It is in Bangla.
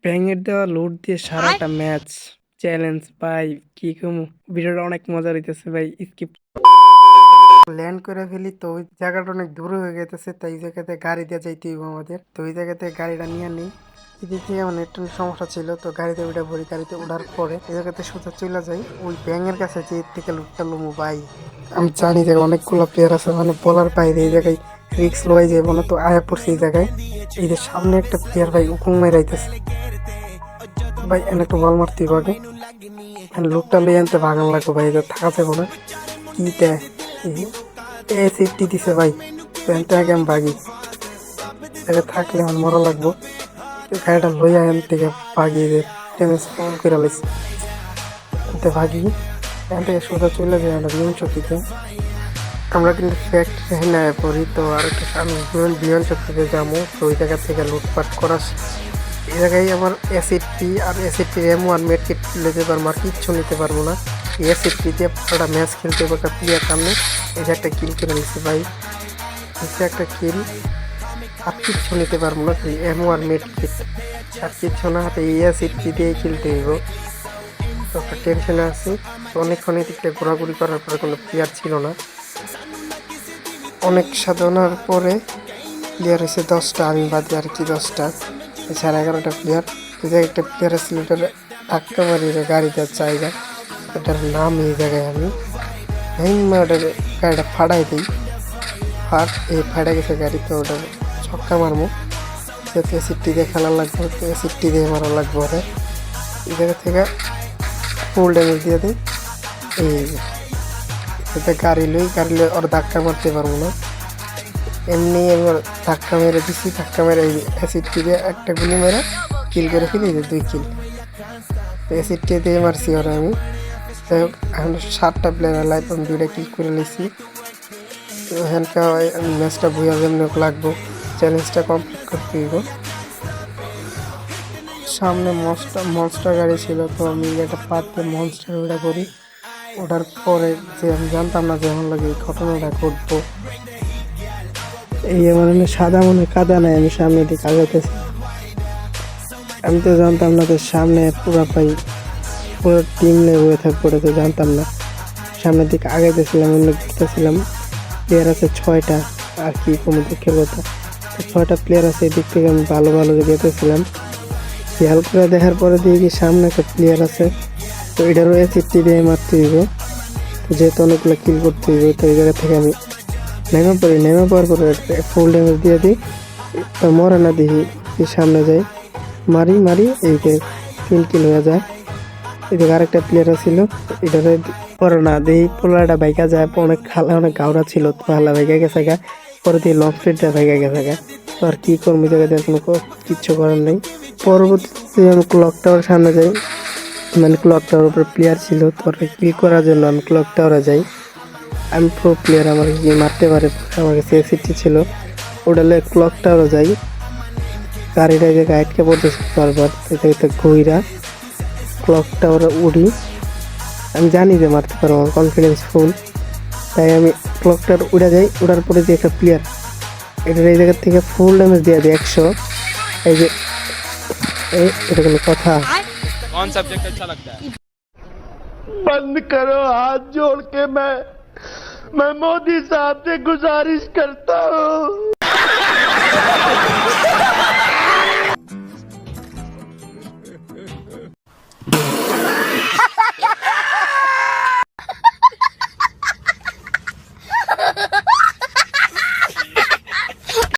ব্যাঙের দেওয়া লোড দিয়ে সারাটা ম্যাচ চ্যালেঞ্জ ভাই। কি কমু, ভিডিওটা অনেক মজা হইতেছে ভাই। স্কিপ ল্যান্ড করে ফেলি তো ওই জায়গাটা অনেক দূরে হয়ে গেছে, তাই এই জায়গাতে গাড়ি দিয়ে যাইতে হইব আমাদের। তো ওই জায়গাতে গাড়িটা নিয়ে নেই। এদিক থেকে আমার একটু সমস্যা ছিল, তো গাড়িতে উঠে পড়ি। গাড়িতে ওঠার পরে এই জায়গাতে সোজা চলে যাই ওই ব্যাঙের কাছে, যে এর থেকে লুটটা লমু ভাই। আমি জানি যে অনেকগুলো প্লেয়ার আছে, মানে বলার বাইরে। এই জায়গায় রিক্স লই যাবো না, তো আয়া পড়ছি এই জায়গায়। এই যে সামনে একটা প্লেয়ার ভাই উকুং মেরাইতেছে ভাই, এনে একটু বল মারতে হবে। লোকটা লই আনতে ভাগান লাগবো ভাই, এটা থাকা যাবো না। কি দেয় এ সেফটি দিছে ভাই, প্যান্টটা আগে আমি ভাগি। এটা থাকলে আমার মরা লাগবো। গাড়িটা লইয়া এন থেকে ভাগিয়ে দে, ড্যামেজ কম করে লাইছি। এতে ভাগি এখান থেকে সোজা চলে যায় আমরা বিমান শক্তিতে। আমরা কিন্তু ফ্যাক্টরি নেয় পড়ি, তো আর একটু সামনে বিমান শক্তিতে যাবো। তো ওই জায়গা থেকে লুটপাট করা। এই জায়গায় আমার অ্যাসিডটি আর অ্যাসিডটির এমন আর মেড কিট লেতে পারবো, আর কিচ্ছু নিতে পারবো না। এই অ্যাসিডটি দিয়ে পুরোটা ম্যাচ খেলতে হবে একটা প্লেয়ার সামনে। এই যে একটা কিল করে নিচ্ছি ভাই, নিচে একটা কিল। আর কিচ্ছু নিতে পারবো না, এমন আর মেড কিট আর কিচ্ছু না হাতে। এই অ্যাসিডটি দিয়ে খেলতে হইব। তো একটা টেনশনে আছি। তো অনেকক্ষণ এদিকটা ঘোরাঘুরি করার পরে কোনো প্লেয়ার ছিল না। অনেক সাধনার পরে প্লেয়ার হয়েছে 10টা, আমি বাদে আর কি 10টা, এছাড়া 11টা প্লেয়ার। যে একটা প্লেয়ার ছিল ওটার ধাক্কা মারিয়ে গাড়িতে জায়গা, ওটার নাম এই জায়গায় আমি ওটার গাড়িটা ফাড়াই দিই। এই ফাড়া গেছে গাড়ি, তো ওটার ছক্কা মারবো। যেহেতু এসিডটি দিয়ে খেলা লাগবে, তো এসিডটি দিয়ে মারা লাগবে। ওরা এই জায়গা থেকে ফুল ড্যামেজ দিয়ে দিই। এই গাড়ি লই ওর ধাক্কা মারতে পারবো না। এমনি এবার ধাক্কা মেরে দিচ্ছি, ধাক্কা মেরে এই অ্যাসিডটি দিয়ে একটা গুলি মেরে কিল করে ফেলি, 2 কিল। অ্যাসিডটি দিয়ে মারছি ওরা আমি। যাই হোক, এখন 7টা প্লেয়ার লাইফ, আমি 2টা কিল করে নিয়েছি। তো এখানকার ম্যাচটা বুঝা যেমনি লাগবো, চ্যালেঞ্জটা কমপ্লিট করতে হইব। সামনে মনস্টার গাড়ি ছিল, তো আমি একটা পাতে মনস্টার ওটা করি। ওঠার পরে যে আমি জানতাম না যে আমার লাগে এই ঘটনাটা ঘটবো। এই আমার সাদা মনে কাদা নাই, আমি সামনে দিকে আগাইতেছি। আমি তো জানতাম না যে সামনে পুরো টিম লেগে থাকবো, তো জানতাম না। সামনের দিকে আগাইতেছিলাম, অন্য ঘুরতেছিলাম। প্লেয়ার আছে 6টা, আর কি কোনো দুঃখের কথা। 6টা প্লেয়ার আছে, এদিক থেকে আমি ভালো যেতেছিলাম। খেয়াল করে দেখার পরে দিয়ে কি সামনে একটা প্লেয়ার আছে, তো এটারও অ্যাসিডটি দিয়ে মারতে দিব। তো যেহেতু অনেকগুলো কিল করতে দিব, তো এই জায়গা থেকে আমি নেমে পড়ার পরে ফুল ড্যামেজ দিয়ে দিই। তো মরে না দেখি সামনে যাই, মারি এই যে 3 কিল হয়ে যায়। এদিকে আরেকটা প্লেয়ার ছিল, এটারে পরে না দেখি পোলাটা বাইকা যায়। অনেক গাওরা ছিল, তো হালা বাইকা গেছে গা। পরে দিয়ে লং ফ্রিটটা বাইকা গেছে গা। তো আর কি করবো, জায়গাতে কোনো কিচ্ছু করার নেই। পরবর্তীতে আমি ক্লক টাওয়ার সামনে যাই, মানে ক্লক টাওয়ার উপরে প্লেয়ার ছিল, তো কিল করার জন্য আমি ক্লক টাওয়ারে যাই। আমি প্রো প্লেয়ার, আমার কি মারতে পারে, আমার কাছে এসিটি ছিল। ওটালে ক্লক টাওয়ারে যাই, গাড়িটা যে গাইডকে পড়তেছে বারবার, ঘুইরা ক্লক টাওয়ারে উঠি। আমি জানি যে মারতে পারবো, আমার কনফিডেন্স ফুল। তাই আমি ক্লক টাওয়ার উড়ে যাই। উড়ার পরে যে একটা প্লেয়ার, এটার এই জায়গার থেকে ফুল ড্যামেজ দিয়ে দিই 100। এই যে এটা কোনো কথা? कौन सब्जेक्ट अच्छा लगता है? बंद करो हाथ जोड़ के मैं मोदी साहब से गुजारिश करता हूँ।